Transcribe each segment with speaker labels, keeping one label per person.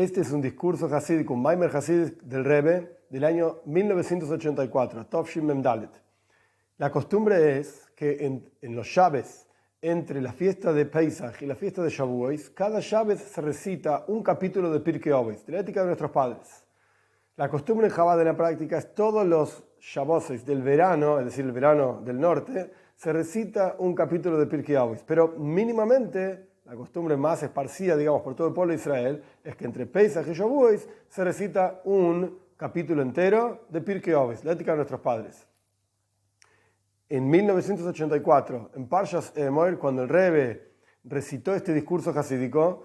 Speaker 1: Este es un discurso hasídico, un Maimer Hasid del Rebbe del año 1984, Tovshin Mem Dalet. La costumbre es que en los Shabbos, entre la fiesta de Pesach y la fiesta de Shavuos, cada Shabbos se recita un capítulo de Pirkei Avos, de la ética de nuestros padres. La costumbre en Chabad en la práctica es todos los Shabbos del verano, es decir, el verano del norte, se recita un capítulo de Pirkei Avos, pero mínimamente la costumbre más esparcida, digamos, por todo el pueblo de Israel, es que entre Pesach y Shavuos se recita un capítulo entero de Pirkei Avos, la ética de nuestros padres. En 1984, en Parshas Emor, cuando el Rebbe recitó este discurso hasídico,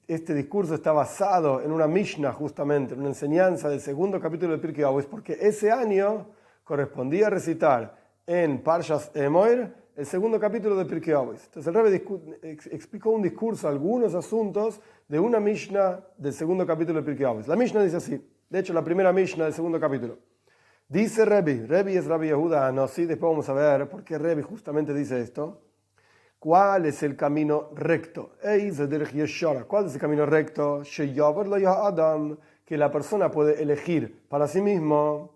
Speaker 1: este discurso está basado en una Mishnah, justamente, en una enseñanza del segundo capítulo de Pirkei Avos, porque ese año correspondía recitar en Parshas Emor el segundo capítulo de Pirkei Avos. Entonces el Rebbe explicó un discurso, algunos asuntos de una Mishnah del segundo capítulo de Pirkei Avos. La Mishnah dice así, de hecho la primera Mishnah del segundo capítulo. Dice Rebbe es Rabbi Yehuda Anossi, después vamos a ver por qué Rebbe justamente dice esto. ¿Cuál es el camino recto? ¿Cuál es el camino recto? Que la persona puede elegir para sí mismo.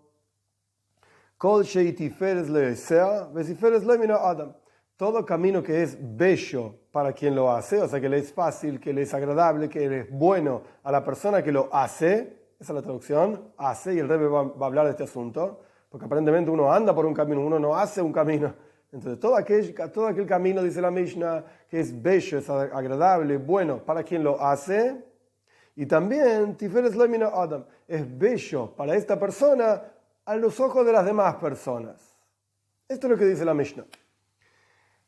Speaker 1: Todo camino que es bello para quien lo hace, o sea, que le es fácil, que le es agradable, que le es bueno a la persona que lo hace, esa es la traducción, hace, y el Rebbe va a hablar de este asunto, porque aparentemente uno anda por un camino, uno no hace un camino. Entonces, todo aquel camino, dice la Mishnah, que es bello, es agradable, bueno para quien lo hace, y también Tiferes Lo Min Adam, es bello para esta persona a los ojos de las demás personas. Esto es lo que dice la Mishnah.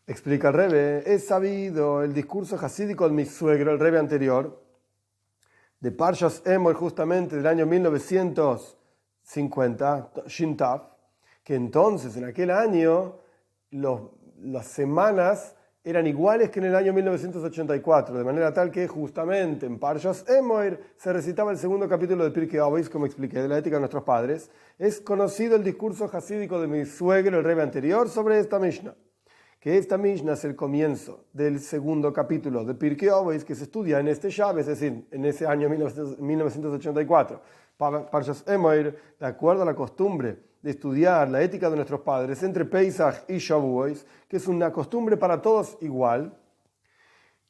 Speaker 1: Explica el Rebbe, es sabido el discurso hasídico de mi suegro, el Rebbe anterior, de Parshas Emor, justamente del año 1950, Shintaf, que entonces, en aquel año, las semanas eran iguales que en el año 1984, de manera tal que justamente en Parshas Emor se recitaba el segundo capítulo de Pirkei Avos, como expliqué, de la ética de nuestros padres. Es conocido el discurso hasídico de mi suegro, el Rebbe anterior, sobre esta Mishnah, que esta Mishnah es el comienzo del segundo capítulo de Pirkei Avos que se estudia en este Shabbos, es decir, en ese año 1984. Parshas Emor, de acuerdo a la costumbre de estudiar la ética de nuestros padres entre Pesach y Shavuos, que es una costumbre para todos igual,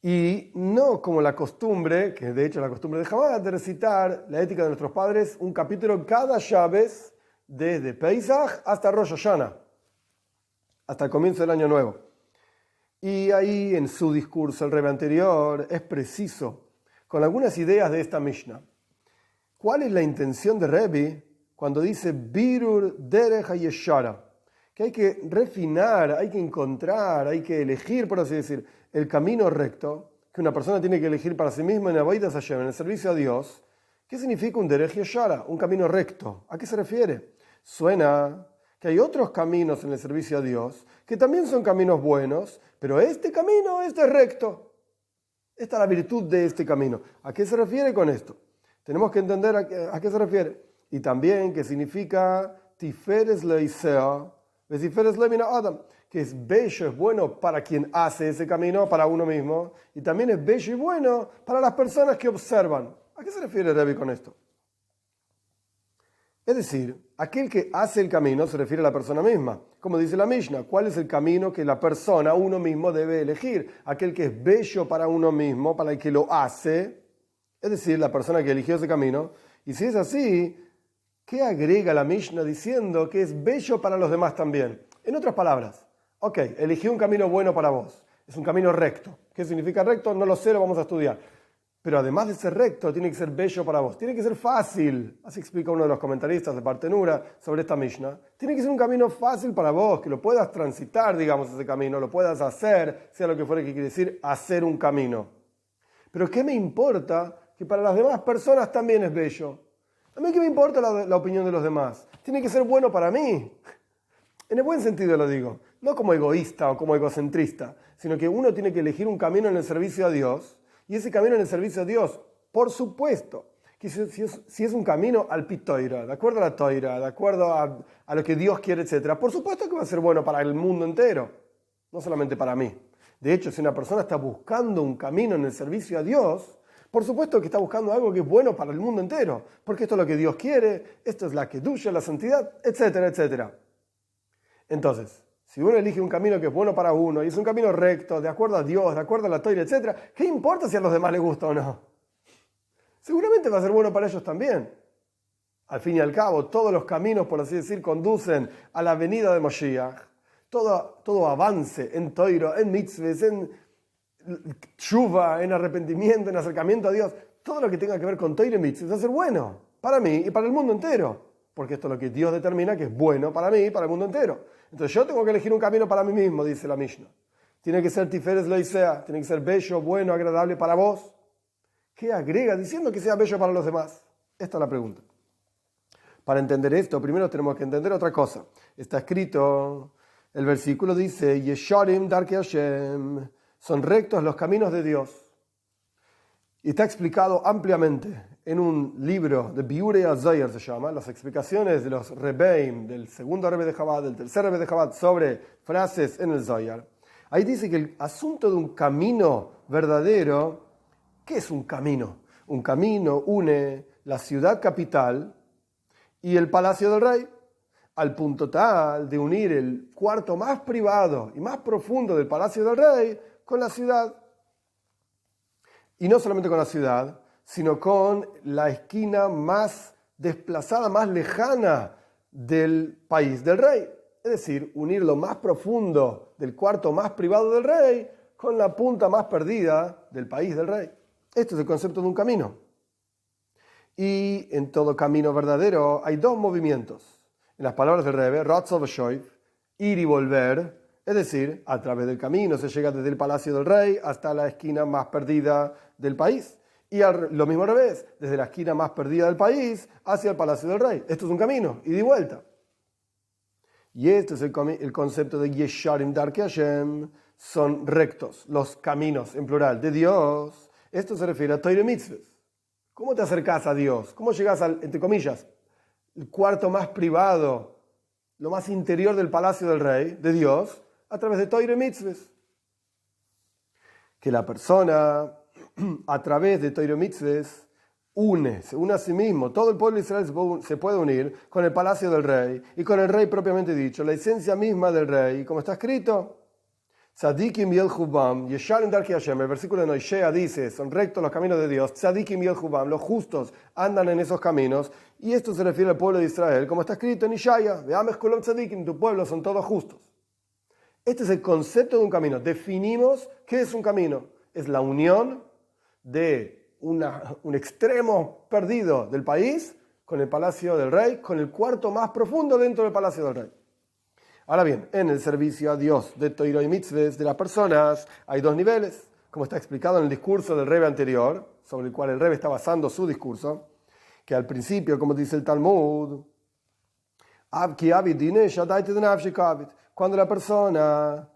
Speaker 1: y no como la costumbre, que de hecho la costumbre de Chabad, de recitar la ética de nuestros padres un capítulo cada Shabbos, desde Pesach hasta Rosh Hashanah, hasta el comienzo del año nuevo. Y ahí en su discurso, el Rebbe anterior, es preciso, con algunas ideas de esta Mishnah. ¿Cuál es la intención de Rebbe cuando dice Birur Derech HaYeshara? Que hay que refinar, hay que encontrar, hay que elegir, por así decir, el camino recto que una persona tiene que elegir para sí misma en Avodas Hashem, en el servicio a Dios. ¿Qué significa un Derech HaYeshara? Un camino recto. ¿A qué se refiere? Suena que hay otros caminos en el servicio a Dios que también son caminos buenos, pero este camino, este es recto. Esta es la virtud de este camino. ¿A qué se refiere con esto? Tenemos que entender a qué se refiere. Y también que significa Tiferes Leisea, Tiferes Le Min Adam, que es bello, es bueno para quien hace ese camino, para uno mismo, y también es bello y bueno para las personas que observan. ¿A qué se refiere Rebbe con esto? Es decir, aquel que hace el camino se refiere a la persona misma. Como dice la Mishnah, ¿cuál es el camino que la persona, uno mismo, debe elegir? Aquel que es bello para uno mismo, para el que lo hace, es decir, la persona que eligió ese camino. Y si es así, ¿qué agrega la Mishnah diciendo que es bello para los demás también? En otras palabras, ok, elegí un camino bueno para vos. Es un camino recto. ¿Qué significa recto? No lo sé, lo vamos a estudiar. Pero además de ser recto, tiene que ser bello para vos. Tiene que ser fácil. Así explica uno de los comentaristas de Partenura sobre esta Mishnah. Tiene que ser un camino fácil para vos, que lo puedas transitar, digamos, ese camino, lo puedas hacer, sea lo que fuera que quiere decir, hacer un camino. Pero ¿qué me importa que para las demás personas también es bello? A mí qué me importa la opinión de los demás. Tiene que ser bueno para mí. En el buen sentido lo digo. No como egoísta o como egocentrista, sino que uno tiene que elegir un camino en el servicio a Dios. Y ese camino en el servicio a Dios, por supuesto, que si es un camino al pitoira, de acuerdo a la toira, de acuerdo a lo que Dios quiere, etc., por supuesto que va a ser bueno para el mundo entero, no solamente para mí. De hecho, si una persona está buscando un camino en el servicio a Dios, Por supuesto que está buscando algo que es bueno para el mundo entero, porque esto es lo que Dios quiere, esto es la kedusha, la santidad, etcétera, etcétera. Entonces, si uno elige un camino que es bueno para uno y es un camino recto, de acuerdo a Dios, de acuerdo a la Torah, etcétera, ¿qué importa si a los demás les gusta o no? Seguramente va a ser bueno para ellos también. Al fin y al cabo, todos los caminos, por así decir, conducen a la venida de Mashiach. Todo avance en Toiro, en mitzvahs, en tshuva, en arrepentimiento, en acercamiento a Dios, todo lo que tenga que ver con Toiro y mitzvahs va a ser bueno para mí y para el mundo entero. Porque esto es lo que Dios determina que es bueno para mí y para el mundo entero. Entonces yo tengo que elegir un camino para mí mismo, dice la Mishnah. Tiene que ser tiferes loisea, tiene que ser bello, bueno, agradable para vos. ¿Qué agrega diciendo que sea bello para los demás? Esta es la pregunta. Para entender esto, primero tenemos que entender otra cosa. Está escrito, el versículo dice, Yesharim darkei Hashem, son rectos los caminos de Dios. Y está explicado ampliamente en un libro de Biurei HaZohar, se llama, las explicaciones de los Rebbeim, del segundo Rebbe de Chabad, del tercer Rebbe de Chabad, sobre frases en el Zohar. Ahí dice que el asunto de un camino verdadero, ¿qué es un camino? Un camino une la ciudad capital y el palacio del rey, al punto tal de unir el cuarto más privado y más profundo del palacio del rey con la ciudad. Y no solamente con la ciudad, sino con la esquina más desplazada, más lejana del país del rey. Es decir, unir lo más profundo del cuarto más privado del rey con la punta más perdida del país del rey. Este es el concepto de un camino. Y en todo camino verdadero hay dos movimientos. En las palabras del Rebbe, Ratzol v'shoiv, ir y volver, es decir, a través del camino se llega desde el palacio del rey hasta la esquina más perdida del país. Y lo mismo al revés, desde la esquina más perdida del país hacia el palacio del rey. Esto es un camino, ida y vuelta. Y este es el concepto de Yesharim darkei Hashem, son rectos, los caminos en plural de Dios. Esto se refiere a Torah y mitzvahs. ¿Cómo te acercás a Dios? ¿Cómo llegas al, entre comillas, el cuarto más privado, lo más interior del palacio del rey, de Dios? A través de Torah y mitzvahs. Que la persona, a través de Torah y mitzvahs, se une a sí mismo. Todo el pueblo de Israel se puede unir con el palacio del rey y con el rey propiamente dicho, la esencia misma del rey. Como está escrito, Tzadikim yelchubam, Yesharim darkei Hashem, el versículo de Noishea dice, son rectos los caminos de Dios, Tzadikim yelchubam, los justos andan en esos caminos, y esto se refiere al pueblo de Israel, como está escrito en Ishaya, Ve'amesh kulam tzadikim, tu pueblo son todos justos. Este es el concepto de un camino. Definimos qué es un camino. Es la unión de un extremo perdido del país con el palacio del rey, con el cuarto más profundo dentro del palacio del rey. Ahora bien, en el servicio a Dios de Torah y mitzvahs de las personas hay dos niveles, como está explicado en el discurso del Rebbe anterior, sobre el cual el Rebbe está basando su discurso, que al principio, como dice el Talmud, cuando la persona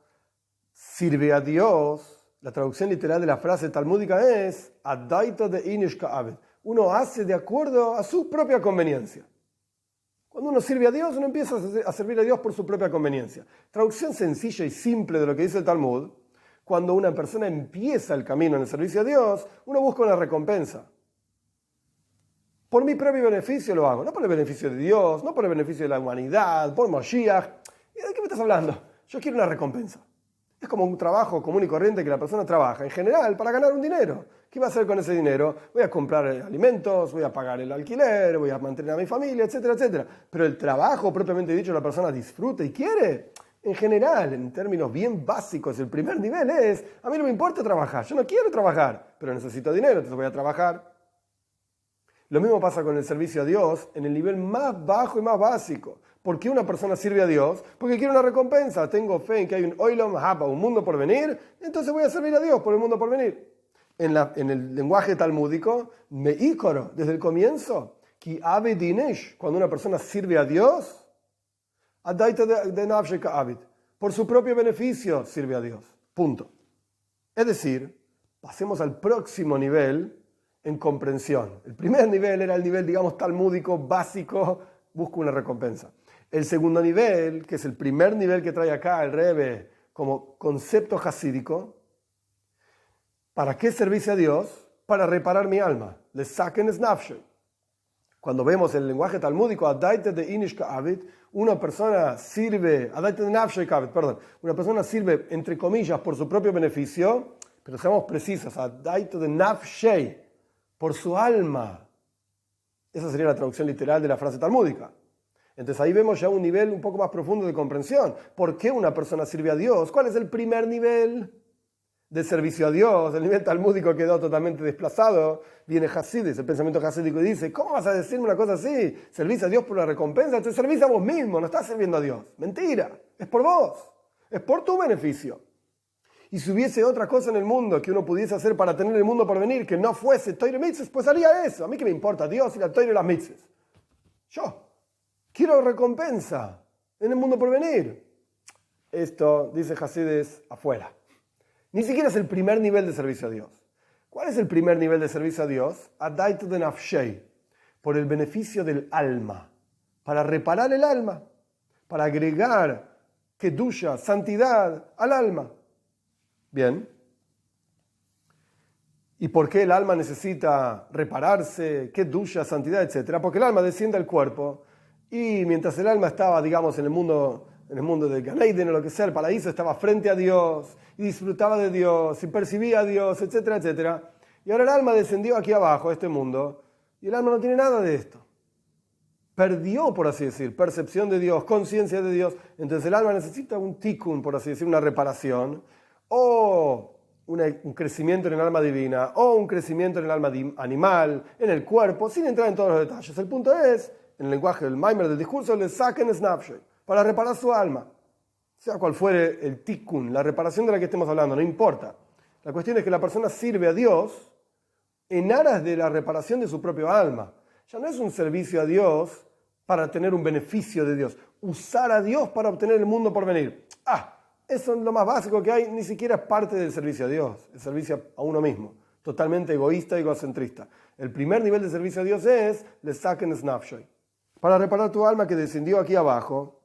Speaker 1: sirve a Dios, la traducción literal de la frase talmúdica es uno hace de acuerdo a su propia conveniencia. Cuando uno sirve a Dios, uno empieza a servir a Dios por su propia conveniencia. Traducción sencilla y simple de lo que dice el Talmud, cuando una persona empieza el camino en el servicio a Dios, uno busca una recompensa. Por mi propio beneficio lo hago, no por el beneficio de Dios, no por el beneficio de la humanidad, por Mashiach. ¿De qué me estás hablando? Yo quiero una recompensa. Es como un trabajo común y corriente que la persona trabaja, en general, para ganar un dinero. ¿Qué va a hacer con ese dinero? Voy a comprar alimentos, voy a pagar el alquiler, voy a mantener a mi familia, etcétera, etcétera. Pero el trabajo, propiamente dicho, la persona disfruta y quiere. En general, en términos bien básicos, el primer nivel es, a mí no me importa trabajar, yo no quiero trabajar, pero necesito dinero, entonces voy a trabajar. Lo mismo pasa con el servicio a Dios en el nivel más bajo y más básico. ¿Por qué una persona sirve a Dios? Porque quiere una recompensa. Tengo fe en que hay un olam haba, un mundo por venir, entonces voy a servir a Dios por el mundo por venir. En el lenguaje talmúdico, meíkoro, desde el comienzo, ki ave dinesh, cuando una persona sirve a Dios, adaita de nafsheka avid, por su propio beneficio sirve a Dios. Punto. Es decir, pasemos al próximo nivel en comprensión. El primer nivel era el nivel, digamos, talmúdico, básico, busco una recompensa. El segundo nivel, que es el primer nivel que trae acá el Rebbe como concepto hasídico, ¿para qué servirse a Dios? para reparar mi alma. Le saquen es nafshoy. Cuando vemos el lenguaje talmúdico, adaite de inish ka'avid, una persona sirve, adaite de nafshoy ka'avid, perdón, una persona sirve, entre comillas, por su propio beneficio, pero seamos precisos, adaite de nafshay, por su alma. Esa sería la traducción literal de la frase talmúdica. Entonces ahí vemos ya un nivel un poco más profundo de comprensión. ¿Por qué una persona sirve a Dios? ¿Cuál es el primer nivel de servicio a Dios? El nivel talmúdico quedó totalmente desplazado. Viene Hasidis, el pensamiento hasídico, y dice: ¿cómo vas a decirme una cosa así? ¿Servís a Dios por la recompensa? Te servís a vos mismo, no estás sirviendo a Dios. Mentira, es por vos, es por tu beneficio. Y si hubiese otra cosa en el mundo que uno pudiese hacer para tener el mundo por venir, que no fuese Toire Mitzvahs, pues haría eso. A mí qué me importa Dios y la Toire y las Mitzvahs. Yo quiero recompensa en el mundo por venir. Esto, dice Hasidis, afuera. Ni siquiera es el primer nivel de servicio a Dios. ¿Cuál es el primer nivel de servicio a Dios? Adaitu de nafshei, por el beneficio del alma, para reparar el alma, para agregar kedusha, santidad al alma. Bien. ¿Y por qué el alma necesita repararse, kedusha, santidad, etcétera? Porque el alma desciende al cuerpo y mientras el alma estaba, digamos, en el mundo del Gan Eden o lo que sea, el paraíso, estaba frente a Dios y disfrutaba de Dios y percibía a Dios, etcétera, etcétera. Y ahora el alma descendió aquí abajo, a este mundo, y el alma no tiene nada de esto. Perdió, por así decir, percepción de Dios, conciencia de Dios. Entonces el alma necesita un tikkun, por así decir, una reparación, o un crecimiento en el alma divina, o un crecimiento en el alma animal, en el cuerpo, sin entrar en todos los detalles. El punto es, en el lenguaje del Maimer del discurso, le saquen snapshot para reparar su alma. Sea cual fuere el tikkun, la reparación de la que estemos hablando, no importa. La cuestión es que la persona sirve a Dios en aras de la reparación de su propio alma. Ya no es un servicio a Dios para tener un beneficio de Dios. Usar a Dios para obtener el mundo por venir. Eso es lo más básico que hay, ni siquiera es parte del servicio a Dios, el servicio a uno mismo. Totalmente egoísta y egocentrista. El primer nivel de servicio a Dios es, le saquen snapshot, para reparar tu alma que descendió aquí abajo.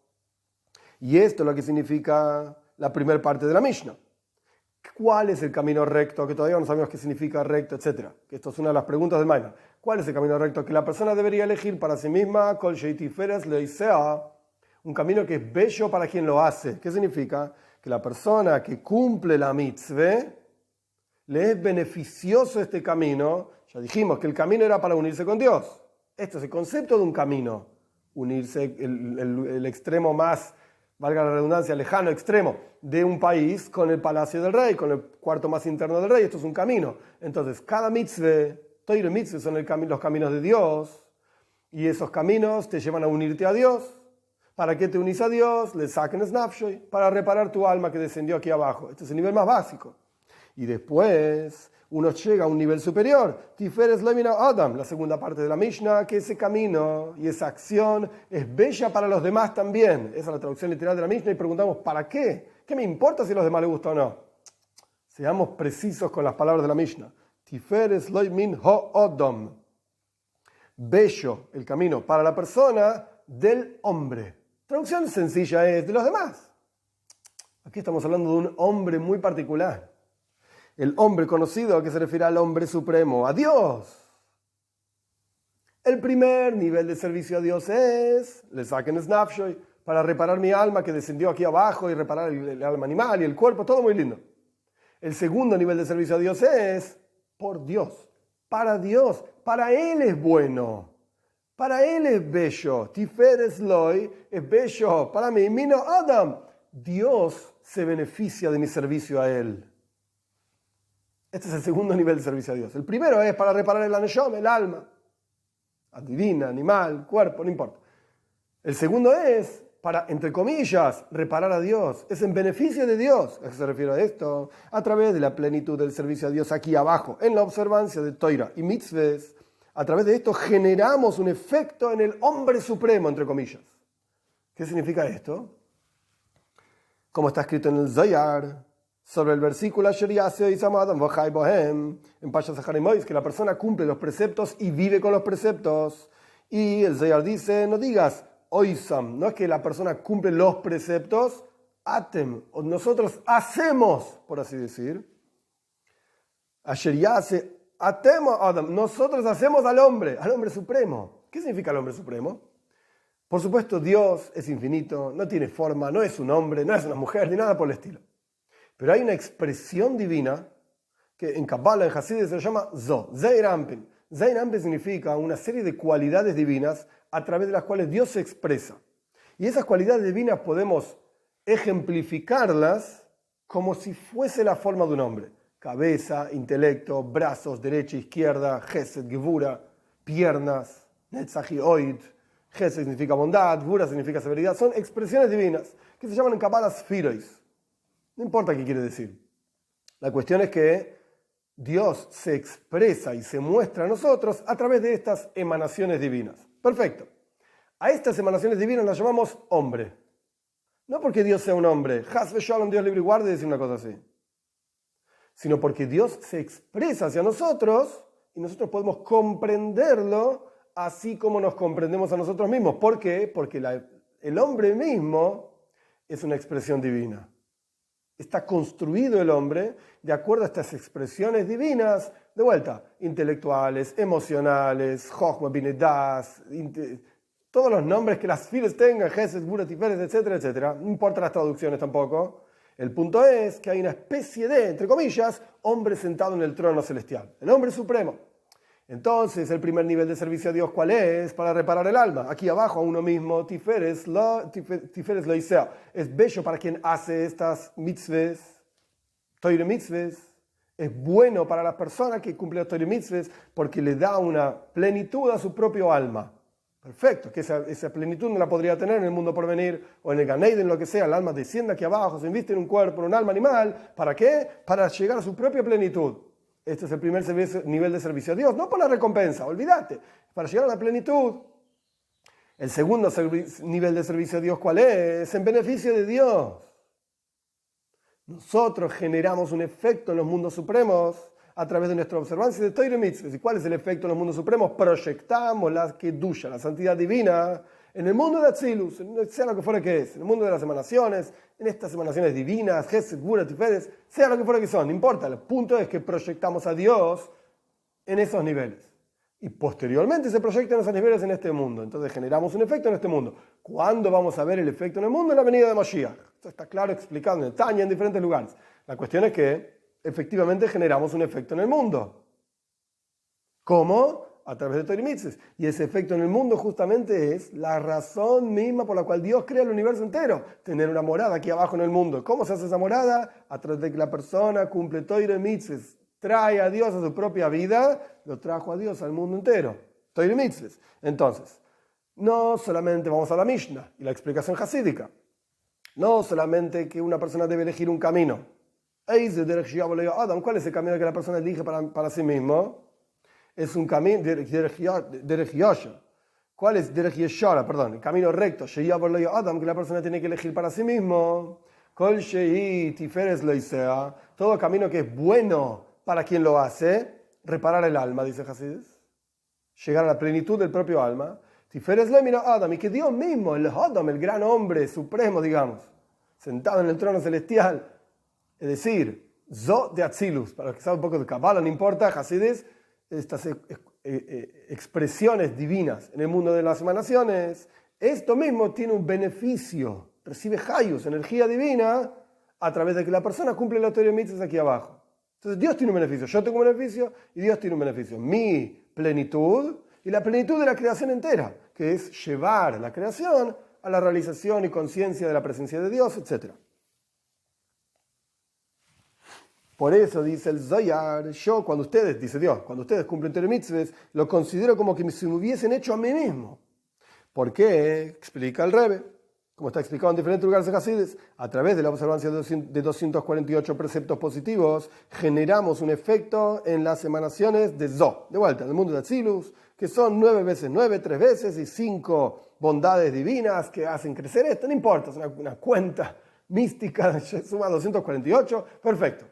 Speaker 1: Y esto es lo que significa la primera parte de la Mishnah. ¿Cuál es el camino recto? Que todavía no sabemos qué significa recto, etc. Que esto es una de las preguntas del Maimer. ¿Cuál es el camino recto que la persona debería elegir para sí misma? Kol sheitiferes leisea, un camino que es bello para quien lo hace. ¿Qué significa? Que la persona que cumple la mitzvah, le es beneficioso este camino. Ya dijimos que el camino era para unirse con Dios. Este es el concepto de un camino. Unirse, el extremo más, valga la redundancia, lejano extremo de un país con el palacio del rey, con el cuarto más interno del rey. Esto es un camino. Entonces, cada mitzvah, Toire mitzvah son los caminos de Dios. Y esos caminos te llevan a unirte a Dios. ¿Para qué te unís a Dios? Le saquen snapshot, para reparar tu alma que descendió aquí abajo. Este es el nivel más básico. Y después uno llega a un nivel superior. Tiferes lemina Adam, la segunda parte de la Mishnah, que ese camino y esa acción es bella para los demás también. Esa es la traducción literal de la Mishnah y preguntamos, ¿para qué? ¿Qué me importa si a los demás les gusta o no? Seamos precisos con las palabras de la Mishnah. Tiferes lemin Adam. Bello el camino para la persona del hombre. Traducción sencilla es de los demás. Aquí estamos hablando de un hombre muy particular. El hombre conocido, ¿a qué se refiere? Al hombre supremo, a Dios. El primer nivel de servicio a Dios es, le saquen snapshot para reparar mi alma que descendió aquí abajo y reparar el alma animal y el cuerpo, todo muy lindo. El segundo nivel de servicio a Dios es por Dios, para Él es bueno. Para Él es bello. Tiferes loy es bello. Para mí, Mino Adam. Dios se beneficia de mi servicio a Él. Este es el segundo nivel de servicio a Dios. El primero es para reparar el aneshom, el alma. Divina, animal, cuerpo, no importa. El segundo es para, entre comillas, reparar a Dios. Es en beneficio de Dios. ¿A qué se refiere a esto? A través de la plenitud del servicio a Dios aquí abajo, en la observancia de Toira y mitzvahs. A través de esto generamos un efecto en el hombre supremo, entre comillas. ¿Qué significa esto? Como está escrito en el Zohar, sobre el versículo en Pashas Zaharimois, que la persona cumple los preceptos y vive con los preceptos. Y el Zohar dice, no digas oisam, no es que la persona cumple los preceptos, atem, o nosotros hacemos, por así decir. Asher yase atemos Adam, nosotros hacemos al hombre supremo. ¿Qué significa el hombre supremo? Por supuesto, Dios es infinito, no tiene forma, no es un hombre, no es una mujer, ni nada por el estilo. Pero hay una expresión divina que en Kabbalah, en Hasidus, se llama Zo, Zeir Anpin. Zeir Anpin significa una serie de cualidades divinas a través de las cuales Dios se expresa. Y esas cualidades divinas podemos ejemplificarlas como si fuese la forma de un hombre. Cabeza, intelecto, brazos, derecha, izquierda, Gesed, Gevura, piernas, Netzach y Oid. Gesed significa bondad, Gevura significa severidad. Son expresiones divinas que se llaman en Kabbalah Sfiros. No importa qué quiere decir. La cuestión es que Dios se expresa y se muestra a nosotros a través de estas emanaciones divinas. Perfecto. A estas emanaciones divinas las llamamos hombre. No porque Dios sea un hombre, Has v'Shalom, Dios libre y guarde, decir una cosa así. Sino porque Dios se expresa hacia nosotros y nosotros podemos comprenderlo así como nos comprendemos a nosotros mismos. ¿Por qué? Porque el hombre mismo es una expresión divina. Está construido el hombre de acuerdo a estas expresiones divinas, de vuelta, intelectuales, emocionales, Chochma, Binedas, todos los nombres que las files tengan, Gesed, Gvura, Tiferet, etcétera, etcétera. No importa las traducciones tampoco. El punto es que hay una especie de, entre comillas, hombre sentado en el trono celestial, el hombre supremo. Entonces, el primer nivel de servicio a Dios, ¿cuál es? Para reparar el alma. Aquí abajo, a uno mismo, Tiferes lo Isea. Es bello para quien hace estas mitzvahs, Toire mitzvahs. Es bueno para la persona que cumple las Toire mitzvahs porque le da una plenitud a su propio alma. Perfecto, que esa plenitud no la podría tener en el mundo por venir o en el Gan Eden, lo que sea. El alma desciende aquí abajo, se inviste en un cuerpo, en un alma animal. ¿Para qué? Para llegar a su propia plenitud. Este es el primer nivel de servicio a Dios, no por la recompensa, olvídate, para llegar a la plenitud. El segundo nivel de servicio a Dios, ¿cuál es? En beneficio de Dios. Nosotros generamos un efecto en los mundos supremos a través de nuestra observancia de Toire Mitzvot. ¿Y cuál es el efecto en los mundos supremos? Proyectamos la Kedusha, la santidad divina, en el mundo de Atzilus, sea lo que fuera que es, en el mundo de las emanaciones, en estas emanaciones divinas, Gesed, Gvura, Tiferet, sea lo que fuera que son, no importa. El punto es que proyectamos a Dios en esos niveles. Y posteriormente se proyectan esos niveles en este mundo. Entonces generamos un efecto en este mundo. ¿Cuándo vamos a ver el efecto en el mundo? En la venida de Mashiach. Esto está claro explicado en el Tanya, en diferentes lugares. La cuestión es que efectivamente generamos un efecto en el mundo. ¿Cómo? A través de Toire Mitzvot. Y ese efecto en el mundo justamente es la razón misma por la cual Dios crea el universo entero. Tener una morada aquí abajo en el mundo. ¿Cómo se hace esa morada? A través de que la persona cumple Toire Mitzvot, trae a Dios a su propia vida, lo trajo a Dios al mundo entero. Toire Mitzvot. Entonces, no solamente vamos a la Mishnah y la explicación hasídica. No solamente que una persona debe elegir un camino. ¿Cuál es el camino que la persona elige para sí mismo? Es un camino Derech Yosha. ¿Cuál es Derech Yeshara? Perdón, el camino recto, que la persona tiene que elegir para sí mismo. Kol Shei Tiferes lo Isea. Todo camino que es bueno para quien lo hace, reparar el alma, dice Hasidus. Llegar a la plenitud del propio alma. Tiferes lo mira Adam, y que Dios mismo, el Adam, el gran hombre supremo, digamos, sentado en el trono celestial, es decir, Zo de Atzilus, para los que saben un poco de Kabbalah, no importa, Hasidus, estas expresiones divinas en el mundo de las emanaciones, esto mismo tiene un beneficio, recibe Hayus, energía divina, a través de que la persona cumple los Toire Mitzvot aquí abajo. Entonces Dios tiene un beneficio, yo tengo un beneficio y Dios tiene un beneficio. Mi plenitud y la plenitud de la creación entera, que es llevar la creación a la realización y conciencia de la presencia de Dios, etc. Por eso dice el Zohar, yo cuando ustedes, dice Dios, cuando ustedes cumplen Toire Mitzvot, lo considero como que se me hubiesen hecho a mí mismo. ¿Por qué? Explica el Rebbe, como está explicado en diferentes lugares de Hasidus, a través de la observancia de 248 preceptos positivos, generamos un efecto en las emanaciones de Zo, de vuelta, en el mundo de Atzilus, que son 9 veces 9, 3 veces, y 5 bondades divinas que hacen crecer esto, no importa, es una cuenta mística, suma 248, perfecto.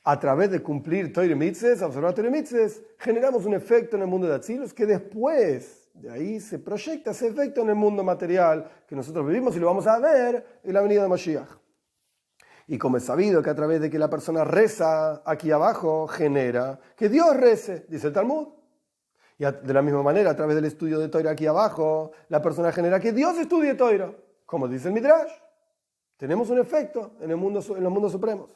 Speaker 1: A través de cumplir Toire Mitzvot, observar Toire Mitzvot, generamos un efecto en el mundo de Atzilus que después de ahí se proyecta ese efecto en el mundo material que nosotros vivimos y lo vamos a ver en la venida de Mashiach. Y como es sabido que a través de que la persona reza aquí abajo, genera que Dios rece, dice el Talmud. Y de la misma manera, a través del estudio de Torah aquí abajo, la persona genera que Dios estudie Torah, como dice el Midrash. Tenemos un efecto en los mundos supremos.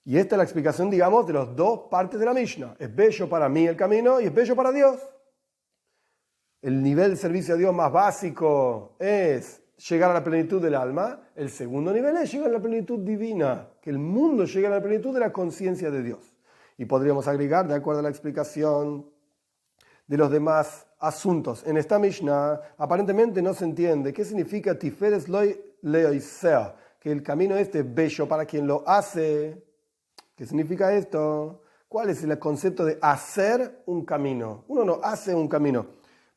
Speaker 1: Y esta es la explicación, digamos, de las dos partes de la Mishnah. Es bello para mí el camino y es bello para Dios. El nivel de servicio a Dios más básico es llegar a la plenitud del alma. El segundo nivel es llegar a la plenitud divina, que el mundo llegue a la plenitud de la conciencia de Dios. Y podríamos agregar, de acuerdo a la explicación de los demás asuntos en esta Mishnah, aparentemente no se entiende qué significa Tiferes Loi Leoisea, que el camino este es bello para quien lo hace. ¿Qué significa esto? ¿Cuál es el concepto de hacer un camino? Uno no hace un camino,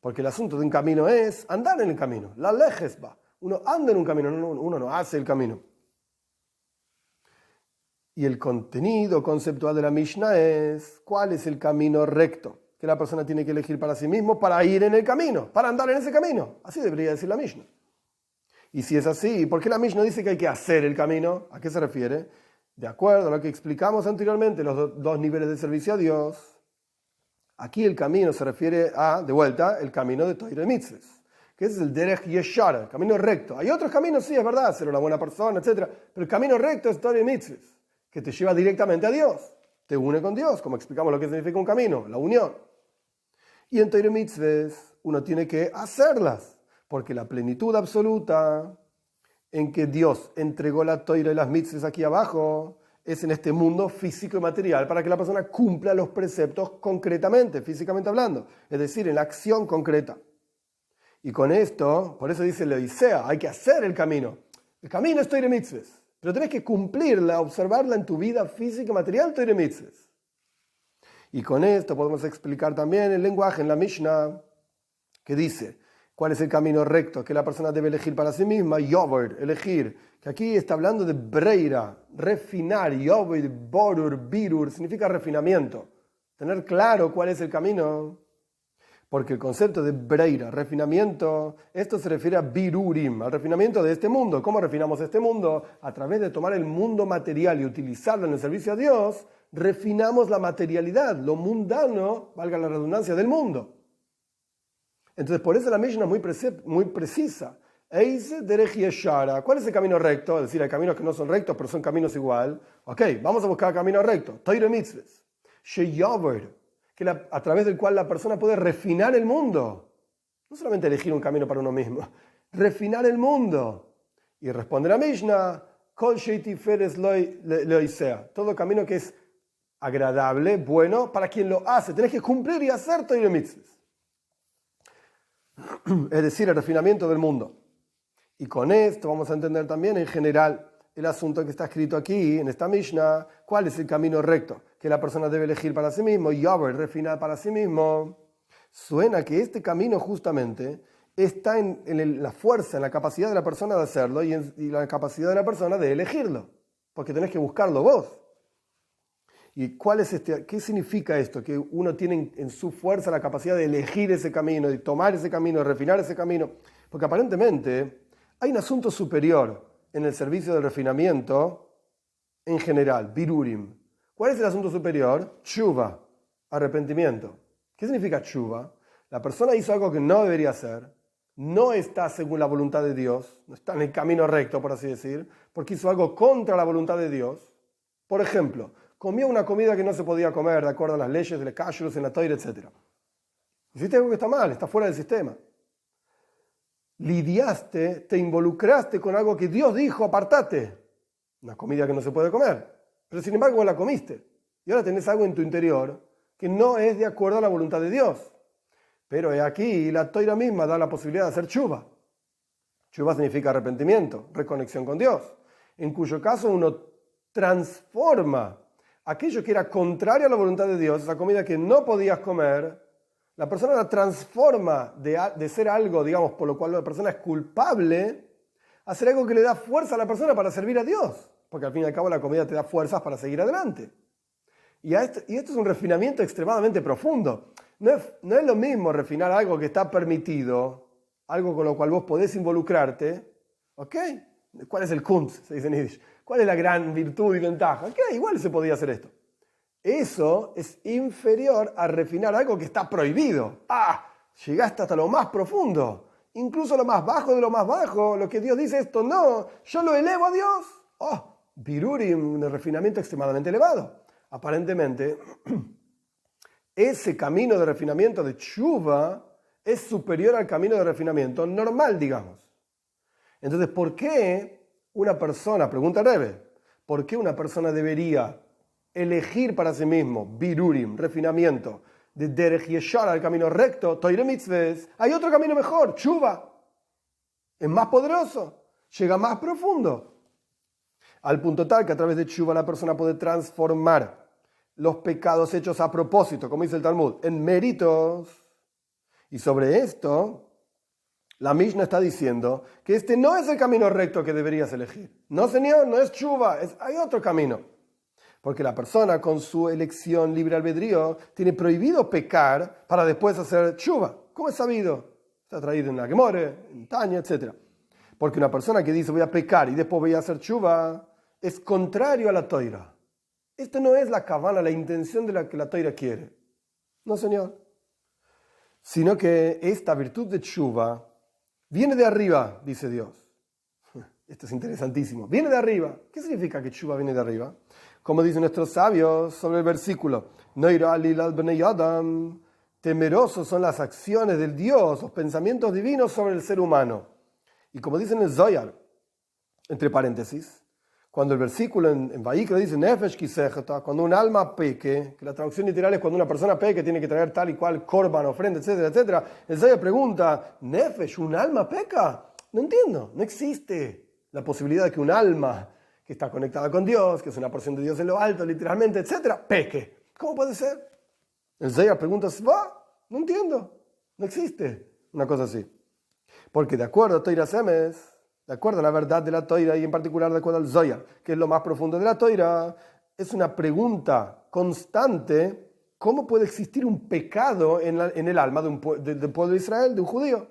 Speaker 1: porque el asunto de un camino es andar en el camino. La lejesba. Uno anda en un camino, uno no hace el camino. Y el contenido conceptual de la Mishnah es ¿cuál es el camino recto que la persona tiene que elegir para sí mismo para ir en el camino, para andar en ese camino? Así debería decir la Mishnah. Y si es así, ¿por qué la Mishnah dice que hay que hacer el camino? ¿A qué se refiere? De acuerdo a lo que explicamos anteriormente, los dos niveles de servicio a Dios, aquí el camino se refiere a, de vuelta, el camino de Torah y Mitzvot, que es el Derech Yeshar, el camino recto. Hay otros caminos, sí, es verdad, ser una buena persona, etc. Pero el camino recto es Torah y Mitzvot, que te lleva directamente a Dios, te une con Dios, como explicamos lo que significa un camino, la unión. Y en Torah y Mitzvot uno tiene que hacerlas, porque la plenitud absoluta en que Dios entregó la Torah y las mitzvahs aquí abajo, es en este mundo físico y material para que la persona cumpla los preceptos concretamente, físicamente hablando, es decir, en la acción concreta. Y con esto, por eso dice Leoisea, hay que hacer el camino. El camino es Torah y mitzvahs, pero tenés que cumplirla, observarla en tu vida física y material, Torah y mitzvahs. Y con esto podemos explicar también el lenguaje en la Mishnah, que dice cuál es el camino recto que la persona debe elegir para sí misma. Yover, elegir, que aquí está hablando de breira, refinar. Yover, borur, birur, significa refinamiento, tener claro cuál es el camino. Porque el concepto de breira, refinamiento, esto se refiere a birurim, al refinamiento de este mundo. ¿Cómo refinamos este mundo? A través de tomar el mundo material y utilizarlo en el servicio a Dios, refinamos la materialidad, lo mundano, valga la redundancia, del mundo. Entonces, por eso la Mishnah es muy precisa. Eise derech yeshara. ¿Cuál es el camino recto? Es decir, hay caminos que no son rectos, pero son caminos igual. Ok, vamos a buscar el camino recto. Torah mitzvot. Sheyaver, a través del cual la persona puede refinar el mundo. No solamente elegir un camino para uno mismo, refinar el mundo. Y responde la Mishnah, Kol sheitiferes loisea. Todo camino que es agradable, bueno, para quien lo hace. Tenés que cumplir y hacer Torah mitzvot. Es decir, el refinamiento del mundo. Y con esto vamos a entender también en general el asunto que está escrito aquí, en esta Mishnah, cuál es el camino recto que la persona debe elegir para sí mismo, y refinar para sí mismo. Suena que este camino justamente está en la fuerza, en la capacidad de la persona de hacerlo y la capacidad de la persona de elegirlo, porque tenés que buscarlo vos. ¿Y qué significa esto? Que uno tiene en su fuerza la capacidad de elegir ese camino, de tomar ese camino, de refinar ese camino. Porque aparentemente hay un asunto superior en el servicio de refinamiento en general, birurim. ¿Cuál es el asunto superior? Tshuva, arrepentimiento. ¿Qué significa tshuva? La persona hizo algo que no debería hacer, no está según la voluntad de Dios, no está en el camino recto, por así decir, porque hizo algo contra la voluntad de Dios. Por ejemplo, comió una comida que no se podía comer de acuerdo a las leyes del kashrus en la Torah, etc. Hiciste algo que está mal, está fuera del sistema. Lidiaste, te involucraste con algo que Dios dijo, apartate. Una comida que no se puede comer. Pero sin embargo vos la comiste. Y ahora tenés algo en tu interior que no es de acuerdo a la voluntad de Dios. Pero aquí la Torah misma da la posibilidad de hacer tshuva. Tshuva significa arrepentimiento, reconexión con Dios. En cuyo caso uno transforma aquello que era contrario a la voluntad de Dios, esa comida que no podías comer, la persona la transforma de ser algo, digamos, por lo cual la persona es culpable, a ser algo que le da fuerza a la persona para servir a Dios. Porque al fin y al cabo la comida te da fuerzas para seguir adelante. Y esto es un refinamiento extremadamente profundo. No es lo mismo refinar algo que está permitido, algo con lo cual vos podés involucrarte, ¿ok? ¿Cuál es el kunst? Se dice en Yiddish. ¿Cuál es la gran virtud y ventaja? Que igual se podía hacer esto. Eso es inferior a refinar algo que está prohibido. Llegaste hasta lo más profundo, incluso lo más bajo de lo más bajo. Lo que Dios dice, esto no, yo lo elevo a Dios. Birurim, un refinamiento extremadamente elevado. Aparentemente, ese camino de refinamiento de tshuva es superior al camino de refinamiento normal, digamos. Entonces, ¿por qué una persona, pregunta Rebe, por qué una persona debería elegir para sí mismo birurim, refinamiento, de derech yeshar al camino recto, Torah mitzvahs? Hay otro camino mejor, tshuva. Es más poderoso, llega más profundo. Al punto tal que a través de tshuva la persona puede transformar los pecados hechos a propósito, como dice el Talmud, en méritos. Y sobre esto, la Mishnah está diciendo que este no es el camino recto que deberías elegir. No, señor, no es tshuva, hay otro camino. Porque la persona con su elección libre albedrío tiene prohibido pecar para después hacer tshuva. ¿Cómo es sabido? Está traído en la Gemore, en Tanya, etc. Porque una persona que dice voy a pecar y después voy a hacer tshuva es contrario a la Toira. Esto no es la kavana, la intención de la que la Toira quiere. No, señor. Sino que esta virtud de tshuva viene de arriba, dice Dios. Esto es interesantísimo. Viene de arriba. ¿Qué significa que tshuva viene de arriba? Como dicen nuestros sabios sobre el versículo, temerosos son las acciones del Dios, los pensamientos divinos sobre el ser humano. Y como dicen en el Zohar, entre paréntesis, cuando el versículo en Vayikra dice Nefesh kisechata, cuando un alma peque, que la traducción literal es cuando una persona peque, tiene que traer tal y cual korban, ofrenda, etcétera, etcétera, el Zohar pregunta, Nefesh, ¿un alma peca? No entiendo, no existe la posibilidad de que un alma que está conectada con Dios, que es una porción de Dios en lo alto, literalmente, etcétera, peque. ¿Cómo puede ser? El Zohar pregunta, no entiendo, no existe una cosa así. Porque de acuerdo a Toira Semes, de acuerdo a la verdad de la Toira y en particular de acuerdo al Zohar, que es lo más profundo de la Toira, es una pregunta constante, ¿cómo puede existir un pecado en el alma del pueblo de Israel, de un judío?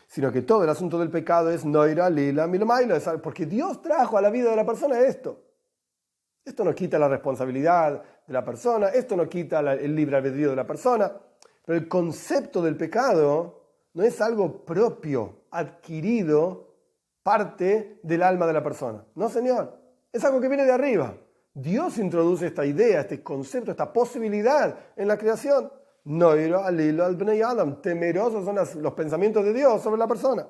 Speaker 1: Sino que todo el asunto del pecado es noira, lila, milomaila, porque Dios trajo a la vida de la persona esto. Esto no quita la responsabilidad de la persona, esto no quita el libre albedrío de la persona, pero el concepto del pecado no es algo propio, adquirido, parte del alma de la persona. No, señor, es algo que viene de arriba. Dios introduce esta idea, este concepto, esta posibilidad en la creación. Noiro alilo al bnei adam, temerosos son los pensamientos de Dios sobre la persona.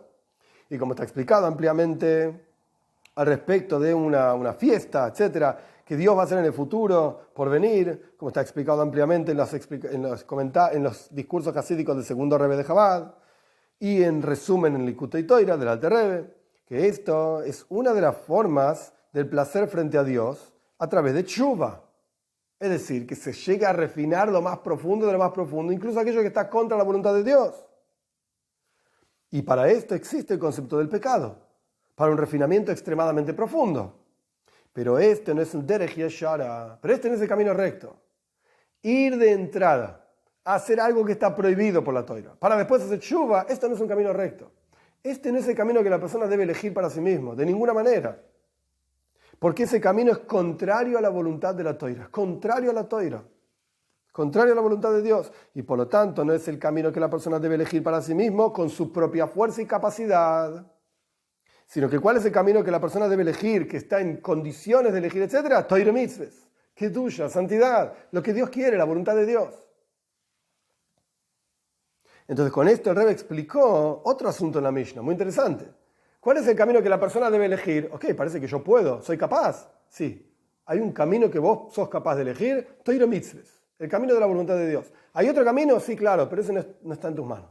Speaker 1: Y como está explicado ampliamente al respecto de una fiesta, etcétera, que Dios va a hacer en el futuro por venir, como está explicado ampliamente en los discursos hasídicos del segundo Rebbe de Chabad, y en resumen en Likutei Toira del Alter Rebbe, que esto es una de las formas del placer frente a Dios a través de tshuva. Es decir, que se llega a refinar lo más profundo de lo más profundo, incluso aquello que está contra la voluntad de Dios. Y para esto existe el concepto del pecado, para un refinamiento extremadamente profundo. Pero este no es el derech yeshara, pero este no es el camino recto. Ir de entrada a hacer algo que está prohibido por la Toira, para después hacer tshuva, esto no es un camino recto. Este no es el camino que la persona debe elegir para sí mismo, de ninguna manera. Porque ese camino es contrario a la voluntad de la Toira, contrario a la Toira, contrario a la voluntad de Dios. Y por lo tanto no es el camino que la persona debe elegir para sí mismo con su propia fuerza y capacidad. Sino que ¿cuál es el camino que la persona debe elegir, que está en condiciones de elegir, etcétera? Toira mitzvahs, kedusha, santidad, lo que Dios quiere, la voluntad de Dios. Entonces con esto el Rebbe explicó otro asunto en la Mishnah, muy interesante. ¿Cuál es el camino que la persona debe elegir? Ok, parece que yo puedo, soy capaz. Sí, hay un camino que vos sos capaz de elegir, Toira mitzvahs, el camino de la voluntad de Dios. ¿Hay otro camino? Sí, claro, pero ese no está en tus manos.